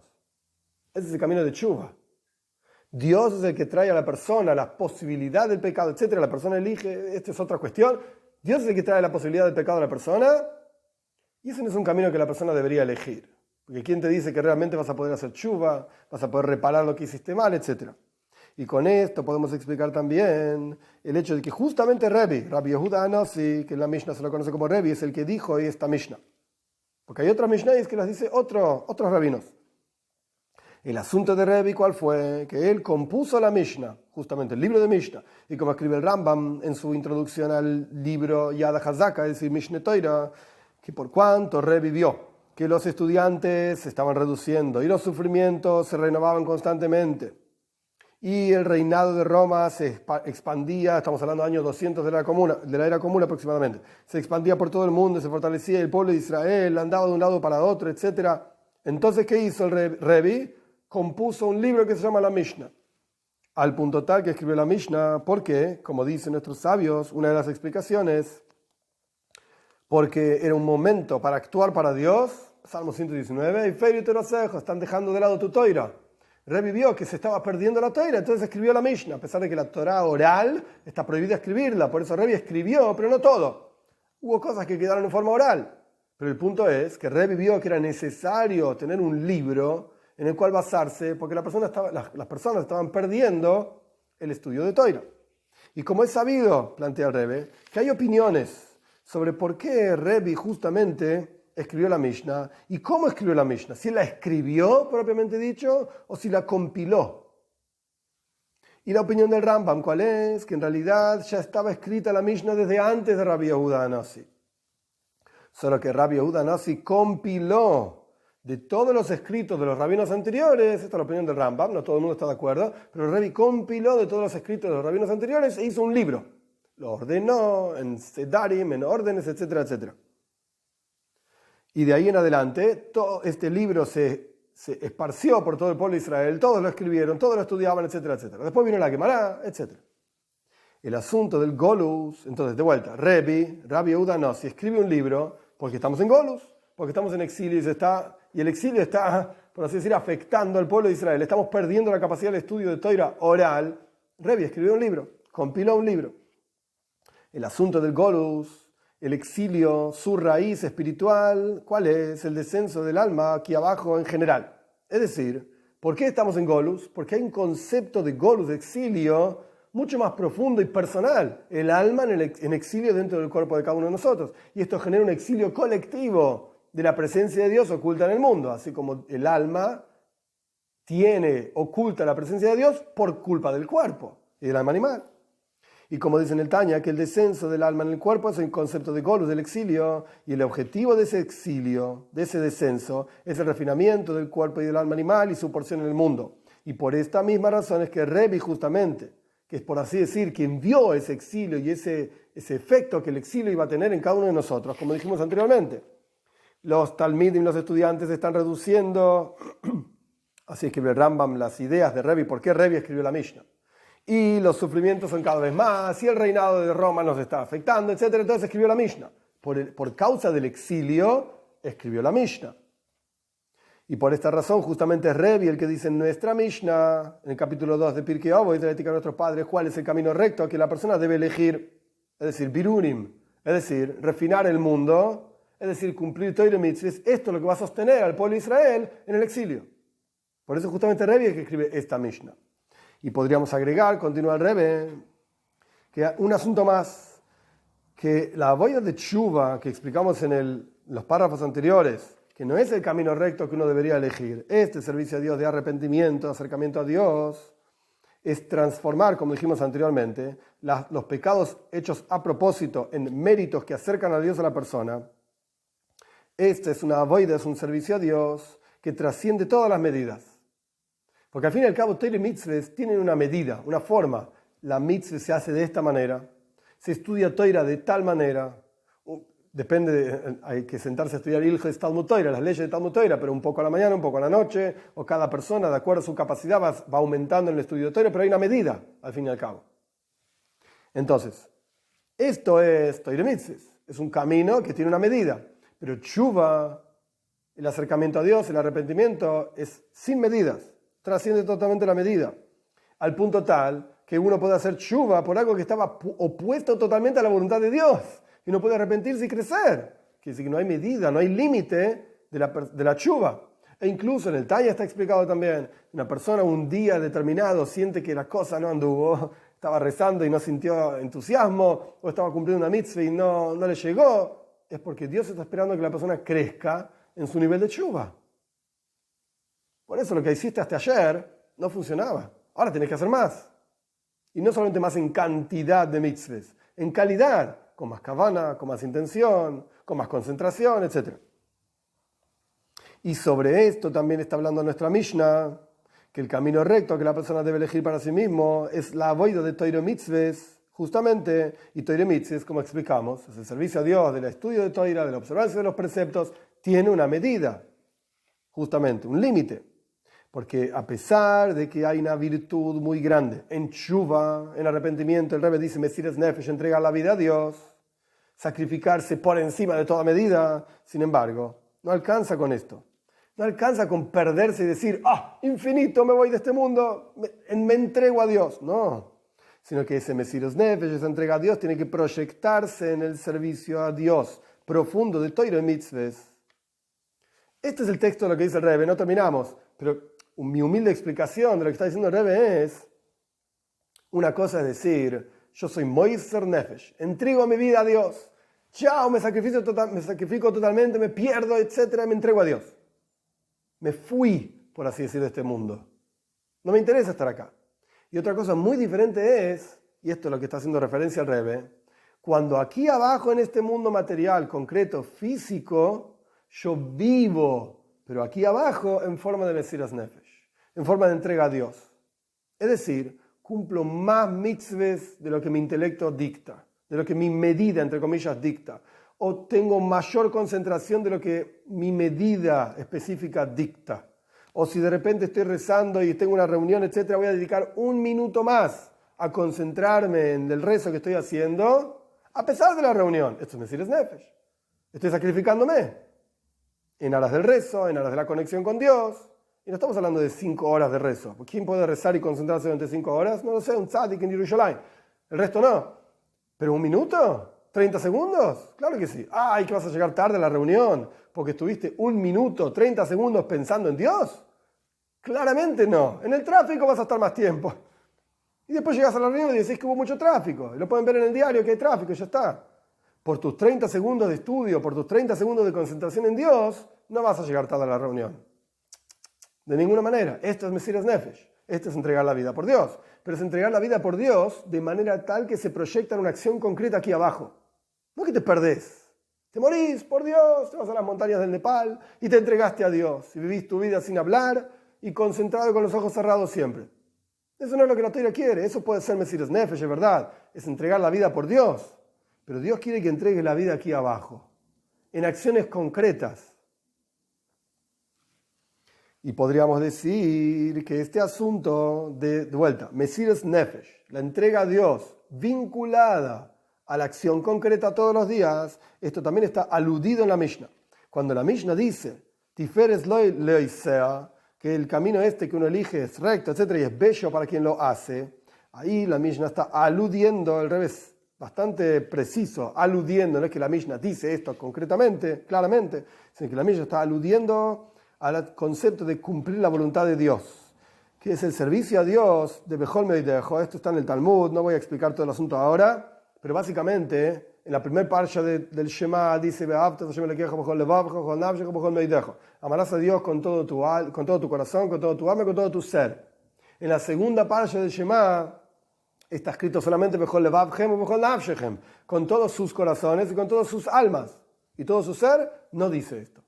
Speaker 1: Ese es el camino de tshuva. Dios es el que trae a la persona la posibilidad del pecado, etc. La persona elige, esta es otra cuestión. Dios es el que trae la posibilidad del pecado a la persona y ese no es un camino que la persona debería elegir. Porque ¿quién te dice que realmente vas a poder hacer tshuva, vas a poder reparar lo que hiciste mal, etcétera? Y con esto podemos explicar también el hecho de que justamente Rabbi Yehuda Hanasi, que en la Mishnah se lo conoce como Rebbe, es el que dijo esta Mishnah. Porque hay otras Mishnahs que las dice otros rabinos. El asunto de Rebbe, ¿cuál fue? Que él compuso la Mishnah, justamente el libro de Mishnah. Y como escribe el Rambam en su introducción al libro Yad HaZaka, es decir, Mishneh Torah, que por cuanto Rebbe vio que los estudiantes se estaban reduciendo y los sufrimientos se renovaban constantemente, y el reinado de Roma se expandía, estamos hablando de años 200 de la era común aproximadamente, se expandía por todo el mundo, se fortalecía el pueblo de Israel, andaba de un lado para otro, etc. Entonces, ¿qué hizo el Rebbe? Compuso un libro que se llama la Mishnah, al punto tal que escribió la Mishnah, porque, como dicen nuestros sabios, una de las explicaciones, porque era un momento para actuar para Dios, Salmo 119, y Ferio te los dejo, están dejando de lado tu Toira. Rebbe vio que se estaba perdiendo la Toira, entonces escribió la Mishnah, a pesar de que la Torah oral está prohibida escribirla, por eso Rebbe escribió, pero no todo. Hubo cosas que quedaron en forma oral, pero el punto es que Rebbe vio que era necesario tener un libro en el cual basarse, porque las personas estaban perdiendo el estudio de Toira. Y como es sabido, plantea el Rebbe, que hay opiniones sobre por qué Rebbe justamente escribió la Mishnah y cómo escribió la Mishnah, si la escribió propiamente dicho o si la compiló. Y la opinión del Rambam, ¿cuál es? Que en realidad ya estaba escrita la Mishnah desde antes de Rabbi Yehuda HaNasi. Solo que Rabbi Yehuda HaNasi compiló de todos los escritos de los rabinos anteriores, esta es la opinión del Rambam, no todo el mundo está de acuerdo, pero Rebbe compiló de todos los escritos de los rabinos anteriores e hizo un libro. Lo ordenó en sedarim, en órdenes, etcétera, etcétera. Y de ahí en adelante, todo este libro se esparció por todo el pueblo de Israel, todos lo escribieron, todos lo estudiaban, etcétera, etcétera. Después vino la Gemara, etcétera. El asunto del Golus, entonces, de vuelta, Rabbi Yehuda HaNasi escribe un libro porque estamos en Golus, porque estamos en exilio y el exilio está, por así decir, afectando al pueblo de Israel. Estamos perdiendo la capacidad de estudio de Torah oral. Rebbe escribió un libro, compiló un libro. El asunto del Golus, el exilio, su raíz espiritual, ¿cuál es? El descenso del alma aquí abajo en general. Es decir, ¿por qué estamos en Golus? Porque hay un concepto de Golus, de exilio, mucho más profundo y personal. El alma en exilio dentro del cuerpo de cada uno de nosotros. Y esto genera un exilio colectivo de la presencia de Dios oculta en el mundo. Así como el alma tiene oculta la presencia de Dios por culpa del cuerpo y del alma animal. Y como dice en el Tanya, que el descenso del alma en el cuerpo es el concepto de Golus, del exilio, y el objetivo de ese exilio, de ese descenso, es el refinamiento del cuerpo y del alma animal y su porción en el mundo. Y por esta misma razón es que Rebbe justamente, que es por así decir, quien vio ese exilio y ese efecto que el exilio iba a tener en cada uno de nosotros, como dijimos anteriormente. Los talmidim, los estudiantes, están reduciendo, así escribe el Rambam, las ideas de Rebbe, por qué Rebbe escribió la Mishnah. Y los sufrimientos son cada vez más, y el reinado de Roma nos está afectando, etc. Entonces escribió la Mishnah. Por causa del exilio, escribió la Mishnah. Y por esta razón, justamente es Rebbe el que dice en nuestra Mishnah, en el capítulo 2 de Pirkei Avot, de la ética de nuestros padres, cuál es el camino recto que la persona debe elegir, es decir, birurim, es decir, refinar el mundo, es decir, cumplir Torah y mitzvot. Esto es lo que va a sostener al pueblo de Israel en el exilio. Por eso justamente Rebbe es el que escribe esta Mishnah. Y podríamos agregar, continúa el Rebbe, que un asunto más, que la avoida de tshuva que explicamos en los párrafos anteriores, que no es el camino recto que uno debería elegir, este servicio a Dios de arrepentimiento, acercamiento a Dios, es transformar, como dijimos anteriormente, los pecados hechos a propósito en méritos que acercan a Dios a la persona. Este es una avoida, es un servicio a Dios que trasciende todas las medidas. Porque al fin y al cabo, Torah y mitzvot tienen una medida, una forma. La mitzvah se hace de esta manera, se estudia Torah de tal manera. Hay que sentarse a estudiar Iljes Talmud Torah, las leyes de Talmud Torah, pero un poco a la mañana, un poco a la noche, o cada persona, de acuerdo a su capacidad, va aumentando en el estudio de Torah, pero hay una medida, al fin y al cabo. Entonces, esto es Torah y mitzvot, es un camino que tiene una medida, pero tshuva, el acercamiento a Dios, el arrepentimiento, es sin medidas. Trasciende totalmente la medida, al punto tal que uno puede hacer tshuva por algo que estaba opuesto totalmente a la voluntad de Dios, y no puede arrepentirse y crecer. Quiere decir que no hay medida, no hay límite de la tshuva. E incluso en el Tanya está explicado también, una persona un día determinado siente que la cosa no anduvo, estaba rezando y no sintió entusiasmo, o estaba cumpliendo una mitzvah y no le llegó, es porque Dios está esperando que la persona crezca en su nivel de tshuva. Por eso lo que hiciste hasta ayer no funcionaba. Ahora tenés que hacer más. Y no solamente más en cantidad de mitzvahs, en calidad, con más kavana, con más intención, con más concentración, etc. Y sobre esto también está hablando nuestra Mishnah, que el camino recto que la persona debe elegir para sí mismo es la avoida de Torah Mitzvahs, justamente, y Torah Mitzvahs, como explicamos, es el servicio a Dios, del estudio de Torah, de la observancia de los preceptos, tiene una medida, justamente, un límite. Porque a pesar de que hay una virtud muy grande en Tshuva, en arrepentimiento, el Rebbe dice, Mesiras Nefesh, entregar la vida a Dios, sacrificarse por encima de toda medida, sin embargo, no alcanza con esto. No alcanza con perderse y decir, infinito, me voy de este mundo, me entrego a Dios. No, sino que ese Mesiras Nefesh, esa entrega a Dios, tiene que proyectarse en el servicio a Dios profundo de Torah Mitzvahs. Este es el texto de lo que dice el Rebbe, no terminamos, pero mi humilde explicación de lo que está diciendo el Rebbe es, una cosa es decir, yo soy Moiser Nefesh, entrego mi vida a Dios, chao, me sacrifico totalmente, me pierdo, etcétera, me entrego a Dios. Me fui, por así decir, de este mundo. No me interesa estar acá. Y otra cosa muy diferente es, y esto es lo que está haciendo referencia al Rebbe, cuando aquí abajo en este mundo material, concreto, físico, yo vivo, pero aquí abajo en forma de Mesiras Nefesh, en forma de entrega a Dios. Es decir, cumplo más mitzvahs de lo que mi intelecto dicta, de lo que mi medida, entre comillas, dicta. O tengo mayor concentración de lo que mi medida específica dicta. O si de repente estoy rezando y tengo una reunión, etcétera, voy a dedicar un minuto más a concentrarme en el rezo que estoy haciendo, a pesar de la reunión. Esto es Mesiras Nefesh. Estoy sacrificándome en aras del rezo, en aras de la conexión con Dios. Y no estamos hablando de 5 horas de rezo. ¿Quién puede rezar y concentrarse durante 5 horas? No lo sé, un tzadik en Yerushalayim. El resto no. ¿Pero un minuto? ¿30 segundos? Claro que sí. ¿Y que vas a llegar tarde a la reunión porque estuviste 1 minuto, 30 segundos pensando en Dios? Claramente no. En el tráfico vas a estar más tiempo. Y después llegas a la reunión y decís que hubo mucho tráfico. Y lo pueden ver en el diario que hay tráfico y ya está. Por tus 30 segundos de estudio, por tus 30 segundos de concentración en Dios, no vas a llegar tarde a la reunión. De ninguna manera. Esto es Mesiras Nefesh. Esto es entregar la vida por Dios. Pero es entregar la vida por Dios de manera tal que se proyecta en una acción concreta aquí abajo. No que te perdés. Te morís por Dios, te vas a las montañas del Nepal y te entregaste a Dios. Y vivís tu vida sin hablar y concentrado con los ojos cerrados siempre. Eso no es lo que la Torah quiere. Eso puede ser Mesiras Nefesh, es verdad. Es entregar la vida por Dios. Pero Dios quiere que entregues la vida aquí abajo. En acciones concretas. Y podríamos decir que este asunto de vuelta, Mesiras Nefesh, la entrega a Dios vinculada a la acción concreta todos los días, esto también está aludido en la Mishnah. Cuando la Mishnah dice, Tiferes loy leisea, que el camino este que uno elige es recto, etc., y es bello para quien lo hace, ahí la Mishnah está aludiendo, al revés, bastante preciso, aludiendo, no es que la Mishnah dice esto concretamente, claramente, sino que la Mishnah está aludiendo al concepto de cumplir la voluntad de Dios, que es el servicio a Dios de Bechol Meidejo. Esto está en el Talmud, no voy a explicar todo el asunto ahora, pero básicamente en la primera parsha del Shema dice amarás a Dios con todo tu corazón, con todo tu alma, con todo tu ser. En la segunda parsha del Shema está escrito solamente Bechol Levavchem o Bechol Nafshechem, con todos sus corazones y con todas sus almas, y todo su ser no dice esto.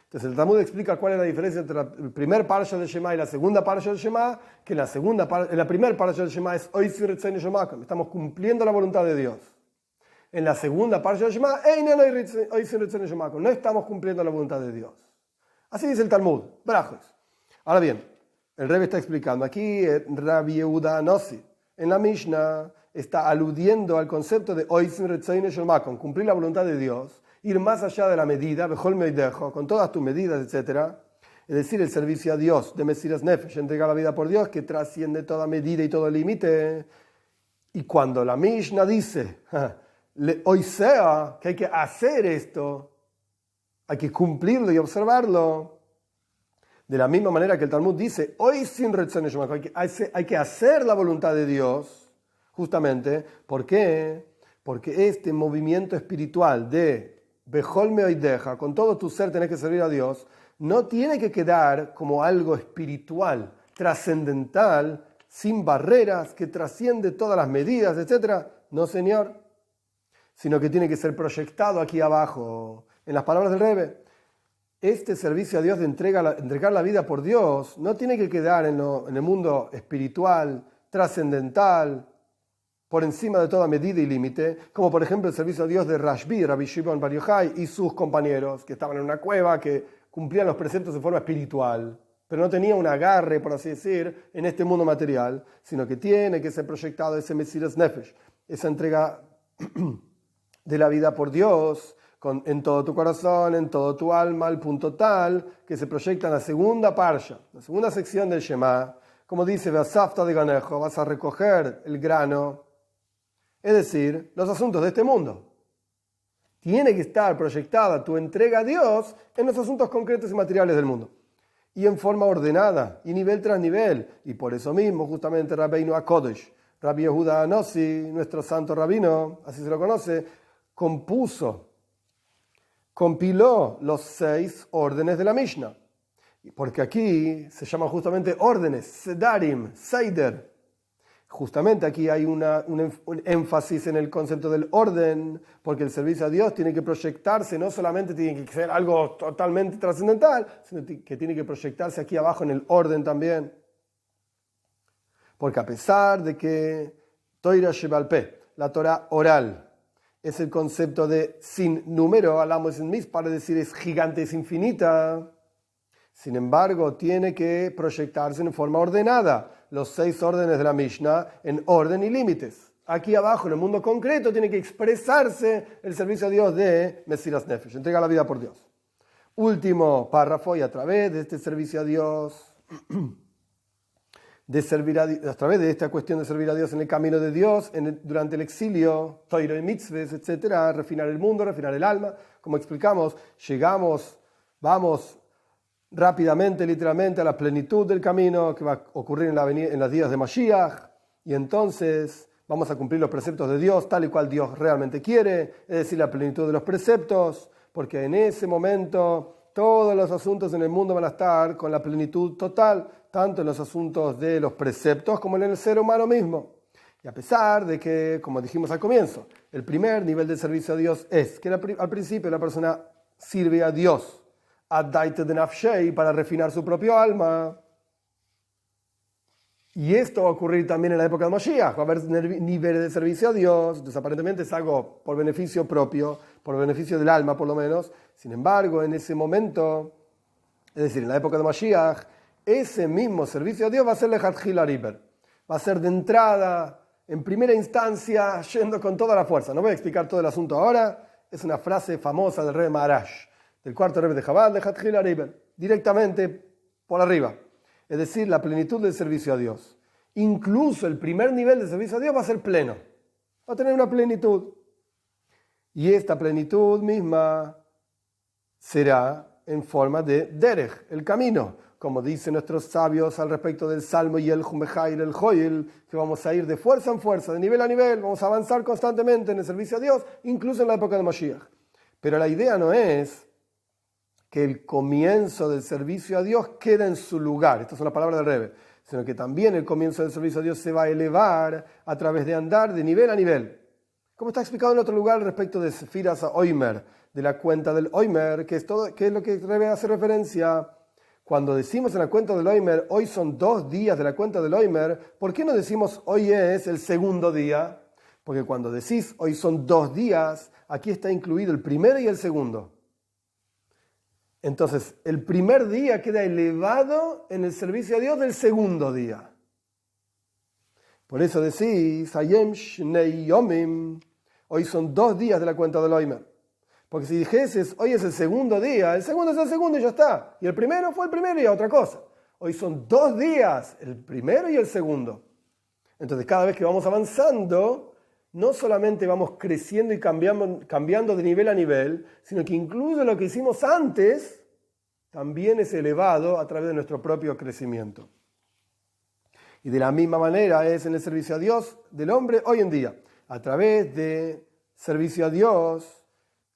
Speaker 1: Entonces el Talmud explica cuál es la diferencia entre la primer parsha del Shema y la segunda parsha del Shema, que en la primera parsha del Shema es Oisir Retzeni Shemakom, estamos cumpliendo la voluntad de Dios. En la segunda parsha del Shema, Oisir Retzeni Shemakom, no estamos cumpliendo la voluntad de Dios. Así dice el Talmud, brajos. Ahora bien, el Rebbe está explicando aquí, Rabbi Yehuda Nossi, en la Mishnah, está aludiendo al concepto de Oisir Retzeni Shemakom, cumplir la voluntad de Dios, ir más allá de la medida, Bechol Meidejo, con todas tus medidas, etc. Es decir, el servicio a Dios de Mesiras Nefesh, entregar la vida por Dios, que trasciende toda medida y todo límite. Y cuando la Mishnah dice, hoy sea que hay que hacer esto, hay que cumplirlo y observarlo, de la misma manera que el Talmud dice, hoy sin retzon, hay que hacer la voluntad de Dios, justamente, ¿por qué? Porque este movimiento espiritual de Bechol Meoideja, con todo tu ser tenés que servir a Dios, no tiene que quedar como algo espiritual, trascendental, sin barreras, que trasciende todas las medidas, etc. No, señor, sino que tiene que ser proyectado aquí abajo. En las palabras del Rebbe, este servicio a Dios de entregar la vida por Dios no tiene que quedar en el mundo espiritual, trascendental, por encima de toda medida y límite, como por ejemplo el servicio a Dios de Rabbi Shimon Bar Yochai y sus compañeros, que estaban en una cueva, que cumplían los preceptos de forma espiritual, pero no tenía un agarre, por así decir, en este mundo material, sino que tiene que ser proyectado ese Mesiras Nefesh, esa entrega de la vida por Dios, en todo tu corazón, en todo tu alma, al punto tal que se proyecta en la segunda parsha, la segunda sección del Shema, como dice, Vasafta de Ganejo, vas a recoger el grano, es decir, los asuntos de este mundo. Tiene que estar proyectada tu entrega a Dios en los asuntos concretos y materiales del mundo. Y en forma ordenada, y nivel tras nivel. Y por eso mismo, justamente, Rabbeinu HaKodesh, Rabbi Yehuda Anossi, nuestro santo rabino, así se lo conoce, compiló los 6 órdenes de la Mishnah. Porque aquí se llaman justamente órdenes, Sedarim, Seider. Justamente aquí hay un énfasis en el concepto del orden, porque el servicio a Dios tiene que proyectarse, no solamente tiene que ser algo totalmente trascendental, sino que tiene que proyectarse aquí abajo en el orden también. Porque a pesar de que Torah Shebal Peh, la Torah oral, es el concepto de sin número, hablamos en mis para decir es gigante, es infinita, sin embargo tiene que proyectarse en forma ordenada. Los 6 órdenes de la Mishnah en orden y límites. Aquí abajo, en el mundo concreto, tiene que expresarse el servicio a Dios de Mesiras Nefesh, entrega la vida por Dios. Último párrafo, y a través de este servicio a Dios, a través de esta cuestión de servir a Dios en el camino de Dios, durante el exilio, Toiro y mitzvahs, etc., refinar el mundo, refinar el alma, como explicamos, vamos rápidamente, literalmente, a la plenitud del camino que va a ocurrir en los días de Mashiach, y entonces vamos a cumplir los preceptos de Dios tal y cual Dios realmente quiere, es decir, la plenitud de los preceptos, porque en ese momento todos los asuntos en el mundo van a estar con la plenitud total, tanto en los asuntos de los preceptos como en el ser humano mismo. Y a pesar de que, como dijimos al comienzo, el primer nivel de servicio a Dios es que al principio la persona sirve a Dios, para refinar su propio alma. Y esto va a ocurrir también en la época de Mashiach. Va a haber niveles de servicio a Dios. Entonces aparentemente es algo por beneficio propio, por beneficio del alma por lo menos. Sin embargo, en ese momento, es decir, en la época de Mashiach, ese mismo servicio a Dios va a ser lejatjil ariber. Va a ser de entrada, en primera instancia, yendo con toda la fuerza. No voy a explicar todo el asunto ahora. Es una frase famosa del rey Maharash, del cuarto Rebbe de Chabad, de Hatjil Ariber, directamente por arriba. Es decir, la plenitud del servicio a Dios. Incluso el primer nivel de servicio a Dios va a ser pleno. Va a tener una plenitud. Y esta plenitud misma será en forma de derech, el camino. Como dicen nuestros sabios al respecto del Salmo y el Jumejair, el Joel, que vamos a ir de fuerza en fuerza, de nivel a nivel, vamos a avanzar constantemente en el servicio a Dios, incluso en la época de Mashiach. Pero la idea no es que el comienzo del servicio a Dios queda en su lugar, estas son las palabras del Rebbe, sino que también el comienzo del servicio a Dios se va a elevar a través de andar de nivel a nivel. Como está explicado en otro lugar respecto de Sefiras a Oimer, de la cuenta del Oimer, que es lo que el Rebbe hace referencia. Cuando decimos en la cuenta del Oimer, hoy son 2 días de la cuenta del Oimer, ¿por qué no decimos hoy es el segundo día? Porque cuando decís hoy son 2 días, aquí está incluido el primero y el segundo. Entonces, el primer día queda elevado en el servicio a Dios del segundo día. Por eso decís, Hayem Shnei Yomim, hoy son 2 días de la cuenta del Oimer. Porque si dijeses, hoy es el segundo día, el segundo es el segundo y ya está. Y el primero fue el primero y otra cosa. Hoy son 2 días, el primero y el segundo. Entonces, cada vez que vamos avanzando, no solamente vamos creciendo y cambiando de nivel a nivel, sino que incluso lo que hicimos antes también es elevado a través de nuestro propio crecimiento. Y de la misma manera es en el servicio a Dios del hombre hoy en día. A través de servicio a Dios,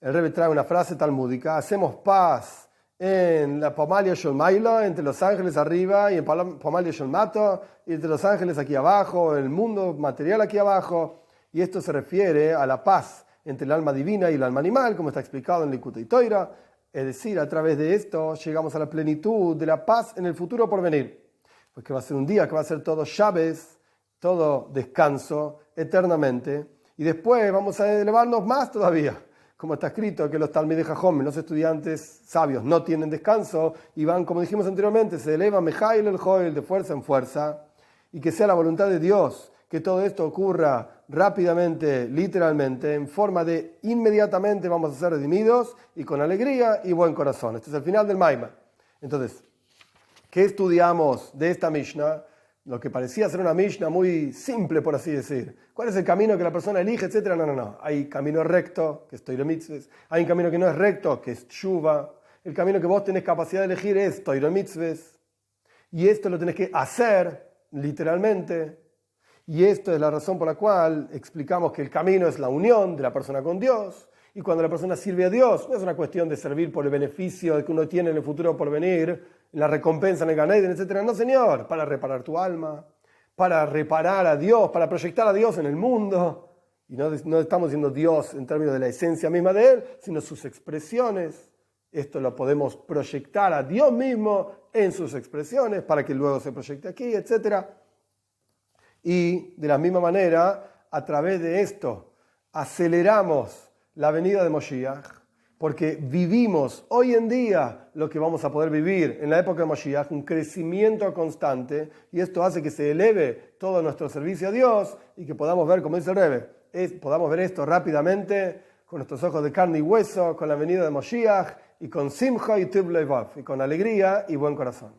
Speaker 1: el Rebbe trae una frase talmúdica: hacemos paz en la Pomalia Sholmailo, entre los ángeles arriba, y en Pomalia Sholmato, y entre los ángeles aquí abajo, el mundo material aquí abajo. Y esto se refiere a la paz entre el alma divina y el alma animal, como está explicado en Likutei Torah. Es decir, a través de esto llegamos a la plenitud de la paz en el futuro por venir. Porque va a ser un día que va a ser todo Shabes, todo descanso, eternamente. Y después vamos a elevarnos más todavía. Como está escrito que los Talmidei Jajom, los estudiantes sabios, no tienen descanso y van, como dijimos anteriormente, se elevan Mejail el Joel de fuerza en fuerza, y que sea la voluntad de Dios que todo esto ocurra rápidamente, literalmente, en forma de inmediatamente vamos a ser redimidos y con alegría y buen corazón. Este es el final del Maimar. Entonces, ¿qué estudiamos de esta Mishnah? Lo que parecía ser una Mishnah muy simple, por así decir. ¿Cuál es el camino que la persona elige, etcétera? No. Hay camino recto, que es Torah Mitzvahs. Hay un camino que no es recto, que es Tshuva. El camino que vos tenés capacidad de elegir es Torah Mitzvahs. Y esto lo tenés que hacer, literalmente. Y esto es la razón por la cual explicamos que el camino es la unión de la persona con Dios. Y cuando la persona sirve a Dios, no es una cuestión de servir por el beneficio que uno tiene en el futuro por venir, la recompensa en el Gan Eden, etc. No, señor, para reparar tu alma, para reparar a Dios, para proyectar a Dios en el mundo. Y no estamos diciendo Dios en términos de la esencia misma de Él, sino sus expresiones. Esto lo podemos proyectar a Dios mismo en sus expresiones para que luego se proyecte aquí, etc. Y de la misma manera, a través de esto, aceleramos la venida de Moshiach, porque vivimos hoy en día lo que vamos a poder vivir en la época de Moshiach, un crecimiento constante, y esto hace que se eleve todo nuestro servicio a Dios y que podamos ver, como dice el Rebbe, podamos ver esto rápidamente con nuestros ojos de carne y hueso, con la venida de Moshiach y con Simcha y Tub Levav, y con alegría y buen corazón.